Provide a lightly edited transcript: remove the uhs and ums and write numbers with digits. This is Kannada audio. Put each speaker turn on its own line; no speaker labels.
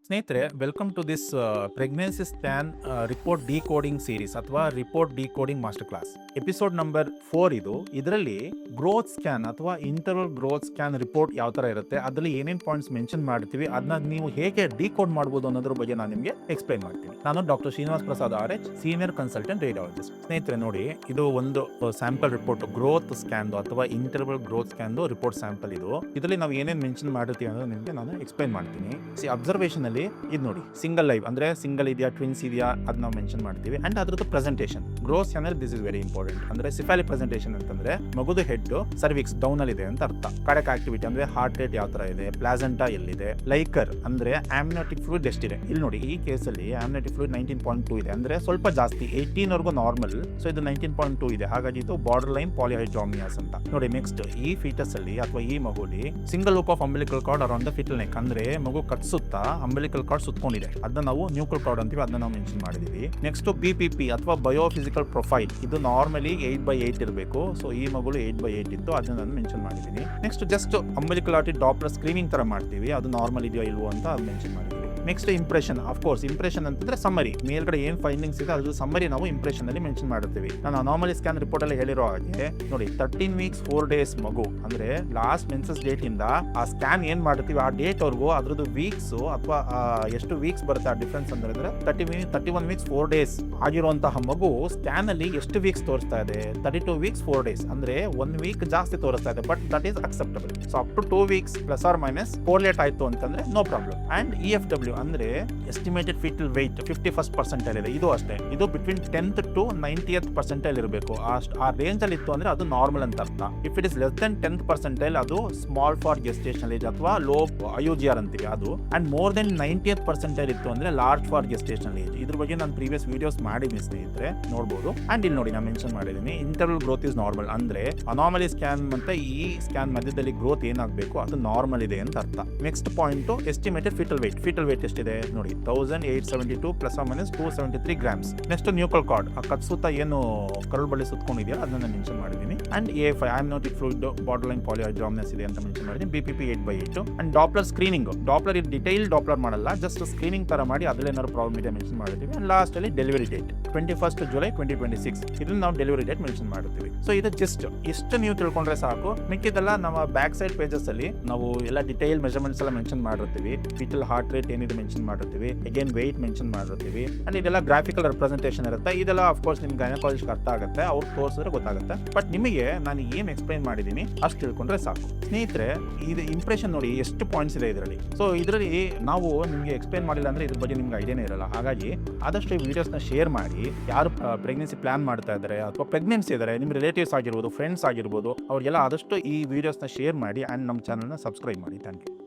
ಸ್ನೇಹಿತರೆ, welcome to this pregnancy scan report decoding series ಅಥವಾ report decoding master class. Episode number 4 ಇದು. ಇದರಲ್ಲಿ ಗ್ರೋತ್ ಸ್ಕ್ಯಾನ್ ಅಥವಾ ಇಂಟರ್ವಲ್ ಗ್ರೋತ್ ಸ್ಕ್ಯಾನ್ ರಿಪೋರ್ಟ್ ಯಾವ ತರ ಇರುತ್ತೆ, ಅದರಲ್ಲಿ ಏನೇನು ಪಾಯಿಂಟ್ಸ್ ಮೆನ್ಷನ್ ಮಾಡ್ತೀವಿ, ಅದನ್ನ ನೀವು ಹೇಗೆ ಡಿಕೋಡ್ ಮಾಡಬಹುದು ಅನ್ನೋದ್ರ ಬಗ್ಗೆ ನಾನು ನಿಮಗೆ ಎಕ್ಸ್ಪ್ಲೈನ್ ಮಾಡ್ತೀನಿ. ನಾನು doctor Srinivas Prasad RH, senior consultant radiologist. ಸ್ನೇಹಿತರೆ ನೋಡಿ, ಇದು ಒಂದು ಸ್ಯಾಂಪಲ್ ರಿಪೋರ್ಟ್, ಗ್ರೋತ್ ಸ್ಕ್ಯಾನ್ ಅಥವಾ interval growth scan report sample ಇದು. ಇದರಲ್ಲಿ ನಾವು ಏನೇನು ಮೆನ್ಷನ್ ಮಾಡಿರ್ತೀವಿ ಅನ್ನೋದು ನಿಮಗೆ ನಾನು ಎಕ್ಸ್ಪ್ಲೈನ್ ಮಾಡ್ತೀನಿ. ಅಬ್ಸರ್ವೇಷನ್ ಅಲ್ಲಿ ಇದು ನೋಡಿ, ಸಿಂಗಲ್ ಲೈವ್ ಅಂದ್ರೆ ಸಿಂಗಲ್ ಇದೆಯಾ, ಟ್ವಿನ್ಸ್ ಇದೆಯಾ, ಅದನ್ನ ನಾವು ಮೆನ್ಷನ್ ಮಾಡ್ತೀವಿ. ಅಂಡ್ ಅದ್ರದ್ದು presentation growth scan this is very important. ಅಂದ್ರೆ ಸಿಫಾಲಿಕ್ ಪ್ರೆಸೆಂಟೇಷನ್ ಅಂತಂದ್ರೆ ಮಗುದು ಹೆಡ್ ಸರ್ವಿಕ್ಸ್ ಡೌನ್ ಅಲ್ಲಿ ಇದೆ ಅಂತ ಅರ್ಥ. ಕಾರ್ಡಿಯಾಕ್ ಆಕ್ಟಿವಿಟಿ ಅಂದ್ರೆ ಹಾರ್ಟ್ ರೇಟ್ ಯಾವ ತರ ಇದೆ, ಪ್ಲಾಸೆಂಟಾ ಎಲ್ಲಿದೆ, ಲೈಕರ್ ಅಂದ್ರೆ ಆಮ್ನಿಯೋಟಿಕ್ ಫ್ಲೂಯಿಡ್ ಎಷ್ಟಿದೆ. ಇಲ್ಲಿ ನೋಡಿ, ಈ ಕೇಸಲ್ಲಿ ಆಮ್ನಿಯೋಟಿಕ್ ಫ್ಲೂಯಿಡ್ 19.2 ಇದೆ, ಅಂದ್ರೆ ಸ್ವಲ್ಪ ಜಾಸ್ತಿ. 18 ವರೆಗೂ ನಾರ್ಮಲ್, ಸೊ ಇದು 19.2 ಇದೆ. ಹಾಗಾಗಿ ಇದು ಬಾರ್ಡರ್ ಲೈನ್ ಪಾಲಿಹೈಡ್ರಾಮಿಯಾಸ್ ಅಂತ ನೋಡಿ. ನೆಕ್ಸ್ಟ್, ಈ ಫೀಟಸ್ ಅಲ್ಲಿ ಅಥವಾ ಈ ಮಗುಲಿ single loop of umbilical cord around the fetal neck, ಅಂದ್ರೆ ಮಗು ಕಟ್ಸುತ್ತಾ ಅಂಬಿಲಿಕಲ್ ಕಾರ್ಡ್ ಸುತ್ತಕೊಂಡಿದೆ, ಅದನ್ನ ನಾವು ನ್ಯೂಕ್ಲಿಯರ್ ಕಾರ್ಡ್ ಅಂತೀವಿ, ಅದನ್ನ ನಾವು ಮೆನ್ಷನ್ ಮಾಡಿದೀವಿ. ನೆಕ್ಸ್ಟ್ BPP ಅಥವಾ ಬಯೋಫಿಸಿಕಲ್ ಪ್ರೊಫೈಲ್, ಇದು ನಾರ್ಮಲಿ 8/8 ಇರಬೇಕು. ಸೊ ಈ ಮಗಳು 8/8 ಇತ್ತು, ಅದನ್ನ ನಾನು ಮೆನ್ಷನ್ ಮಾಡಿದೀನಿ. Next just umbilical artery Doppler screening ತರ ಮಾಡ್ತೀವಿ, ಅದು ನಾರ್ಮಲ್ ಇದೆಯೋ ಇಲ್ವೋ ಅಂತ ಅದು ಮೆನ್ಷನ್ ಮಾಡಿದೀವಿ. Next impression, of course impression ಅಂತಂದ್ರೆ ಸಮ್ಮರಿ, ಮೇಲ್ಗಡೆ ಏನ್ ಫೈಂಡಿಂಗ್ಸ್ ಇದೆ ಅದ್ರ ಸಮ್ಮರಿ ನಾವು ಇಂಪ್ರೆಷನ್ ಅಲ್ಲಿ ಮೆನ್ಷನ್ ಮಾಡಿರ್ತೀವಿ. ನಾನು ಅನಾಮಲಿ ಸ್ಕ್ಯಾನ್ ರಿಪೋರ್ಟ್ ಅಲ್ಲಿ ಹೇಳಿರೋ ಹಾಗೆ ನೋಡಿ, 13 ವೀಕ್ಸ್ 4 ಡೇಸ್ ಮಗು ಅಂದ್ರೆ ಲಾಸ್ಟ್ ಮೆನ್ಸಸ್ ಡೇಟ್ ಇಂದ ಆ ಸ್ಕ್ಯಾನ್ ಏನ್ ಮಾಡ್ತೀವಿ ಆ ಡೇಟ್ ವರ್ಗೂ ಅದ್ರದ್ದು ವೀಕ್ಸ್ ಅಥವಾ ಎಷ್ಟು ವೀಕ್ಸ್ ಬರುತ್ತೆ ಆ ಡಿಫ್ರೆನ್ಸ್ ಅಂದ್ರೆ 31 ವೀಕ್ಸ್ 4 ಡೇಸ್ ಆಗಿರುವಂತಹ ಮಗು ಸ್ಕ್ಯಾನ್ ಅಲ್ಲಿ ಎಷ್ಟು ವೀಕ್ಸ್ ತೋರಿಸ್ತಾ ಇದೆ, 32 ವೀಕ್ಸ್ 4 ಡೇಸ್, ಅಂದ್ರೆ 1 ವೀಕ್ ಜಾಸ್ತಿ ತೋರಿಸ್ತಾ ಇದೆ. But that is acceptable. So up to 2 weeks plus or minus correlate ಆಯ್ತು ಅಂತಂದ್ರೆ ನೋ ಪ್ರಾಬ್ಲಮ್. ಅಂಡ್ EFW ಅಂದ್ರೆ estimated fetal weight 51st percentile ಇದೆ, ಇದು ಅಷ್ಟೇ. ಇದು between 10th to 90th percentile ಇರಬೇಕು. ಆ ರೇಂಜ್ ಅಲ್ಲಿ ಇತ್ತು ಅಂದ್ರೆ ಅದು ನಾರ್ಮಲ್ ಅಂತ ಅರ್ಥ. If it is less than 10th percentile, ಅದು ಸ್ಮಾಲ್ ಫಾರ್ ಗೆಸ್ಟೇಷನಲ್ ಏಜ್ ಅಥವಾ ಲೋ IUGR ಅಂತೀವಿ ಅದು. And more than 90th percentile ಇತ್ತು ಅಂದ್ರೆ ಲಾರ್ಜ್ ಫಾರ್ ಗೆಸ್ಟೇಷನಲ್ ಏಜ್. ಇದ್ರ ಬಗ್ಗೆ ನಾನು ಪ್ರೀವಿಯಸ್ ವಿಡಿಯೋಸ್ ಮಾಡಿದ್ದೀನಿ ಸ್ನೇಹಿತರೆ, ನೋಡಬಹುದು. ಅಂಡ್ ಇಲ್ಲಿ ನೋಡಿ, ನಾನು ಮೆನ್ಷನ್ ಮಾಡಿದ್ದೀನಿ ಇಂಟರ್ವಲ್ ಗ್ರೋತ್ ಇಸ್ ನಾರ್ಮಲ್, ಅಂದ್ರೆ ಅನಾಮಲಿ ಸ್ಕ್ಯಾನ್ ಮತ್ತೆ ಈ ಸ್ಕ್ಯಾನ್ ಮಧ್ಯದಲ್ಲಿ ಗ್ರೋತ್ ಏನಾಗಬೇಕು ಅದು ನಾರ್ಮಲ್ ಇದೆ ಅಂತ ಅರ್ಥ. Next point, estimated fetal weight ಎಷ್ಟಿದೆ ನೋಡಿ, 1872 plus or minus 273 grams. Next nuchal cord, ಆ ಕತ್ಸುತ್ತ ಏನು ಕರುಳು ಬಳ್ಳಿ ಸುತ್ತಕೊಂಡಿದೆಯಲ್ಲ ಅದನ್ನ ಮೆನ್ಷನ್ ಮಾಡಿದ್ದೀನಿ. And A5 amniotic fluid border line polyhydramnios ಇದೆ ಅಂತ ಮೆನ್ಷನ್ ಮಾಡಿದ್ದೀನಿ. BPP 8/8. And Doppler screening, Doppler ಇದು ಡಿಟೈಲ್ ಡಾಪ್ಲರ್ ಮಾಡಲ್ಲ, ಜಸ್ಟ್ ಸ್ಕ್ರೀನಿಂಗ್ ತರ ಮಾಡಿ ಅದ್ರಲ್ಲಿ ಏನಾದ್ರು ಪ್ರಾಬ್ಲಮ್ ಇದೆ ಮೆನ್ಷನ್ ಮಾಡಿದ್ದೀವಿ. ಅಂಡ್ ಲಾಸ್ಟ್ ಅಲ್ಲಿ ಡೆಲಿವರಿ ಡೇಟ್ 21st ಜುಲೈ 2026, ಇದನ್ನ ನಾವು ಡೆಲಿವರಿ ಡೇಟ್ ಮೆನ್ಷನ್ ಮಾಡುತ್ತೀವಿ. ಸೊ ಇದು ಜಸ್ಟ್ ಇಷ್ಟು ನೀವು ತಿಳ್ಕೊಂಡ್ರೆ ಸಾಕು. ಮಿಕ್ಕಿದೆಲ್ಲ ನಮ್ಮ ಬ್ಯಾಕ್ ಸೈಡ್ ಪೇಜಸ್ ಅಲ್ಲಿ ನಾವು ಎಲ್ಲ ಡಿಟೈಲ್ ಮೆಜರ್ಮೆಂಟ್ಸ್ ಎಲ್ಲ ಮೆನ್ಷನ್ ಮಾಡಿರ್ತೀವಿ. ಫೀಟಲ್ ಹಾರ್ಟ್ ರೇಟ್ ಏನಿದೆ ಮೆನ್ಷನ್ ಮಾಡಿರ್ತೀವಿ, ಅಗೇನ್ ವೆಯ್ಟ್ ಮೆನ್ಷನ್ ಮಾಡಿರ್ತೀವಿ. ಅಂಡ್ ಇದೆಲ್ಲ ಗ್ರಾಫಿಕಲ್ ರೆಪ್ರೆಸೆಂಟೇಷನ್ ಇರುತ್ತೆ. ಇದೆಲ್ಲ ಆಫ್ ಕೋರ್ಸ್ ನಿಮ್ಗೆ ಗೈನಕಾಲಜಿಸ್ಟ್ ಅರ್ಥ ಆಗುತ್ತೆ, ಅವ್ರು ತೋರಿಸಿದ್ರೆ ಗೊತ್ತಾಗುತ್ತೆ. ಬಟ್ ನಿಮಗೆ ನಾನು ಏನ್ ಎಕ್ಸ್ಪ್ಲೈನ್ ಮಾಡಿದ್ದೀನಿ ಅಷ್ಟು ತಿಳ್ಕೊಂಡ್ರೆ ಸಾಕು. ಸ್ನೇಹಿತರೆ, ಇದು ಇಂಪ್ರೆಷನ್ ನೋಡಿ ಎಷ್ಟು ಪಾಯಿಂಟ್ಸ್ ಇದೆ ಇದರಲ್ಲಿ. ಸೊ ಇದರಲ್ಲಿ ನಾವು ನಿಮಗೆ ಎಕ್ಸ್ಪ್ಲೈನ್ ಮಾಡಿಲ್ಲ ಅಂದ್ರೆ ಇದ್ರ ಬಗ್ಗೆ ನಿಮ್ಗೆ ಐಡಿಯಾನೇ ಇರಲ್ಲ. ಹಾಗಾಗಿ ಆದಷ್ಟು ಈ ವಿಡಿಯೋಸ್ನ ಶೇರ್ ಮಾಡಿ. ಯಾರು ಪ್ರೆಗ್ನೆನ್ಸಿ ಪ್ಲಾನ್ ಮಾಡ್ತಾ ಇದ್ದಾರೆ ಅಥವಾ ಪ್ರೆಗ್ನೆನ್ಸಿ ಇದ್ದಾರೆ, ನಿಮ್ಮ ರಿಲೇಟಿವ್ಸ್ ಆಗಿರ್ಬೋದು, ಫ್ರೆಂಡ್ಸ್ ಆಗಿರ್ಬೋದು, ಅವ್ರಿಗೆಲ್ಲ ಆದಷ್ಟು ಈ ವಿಡಿಯೋಸ್ನ ಶೇರ್ ಮಾಡಿ. ಅಂಡ್ ನಮ್ಮ ಚಾನಲ್ನ ಸಬ್ಸ್ಕ್ರೈಬ್ ಮಾಡಿ. Thank you.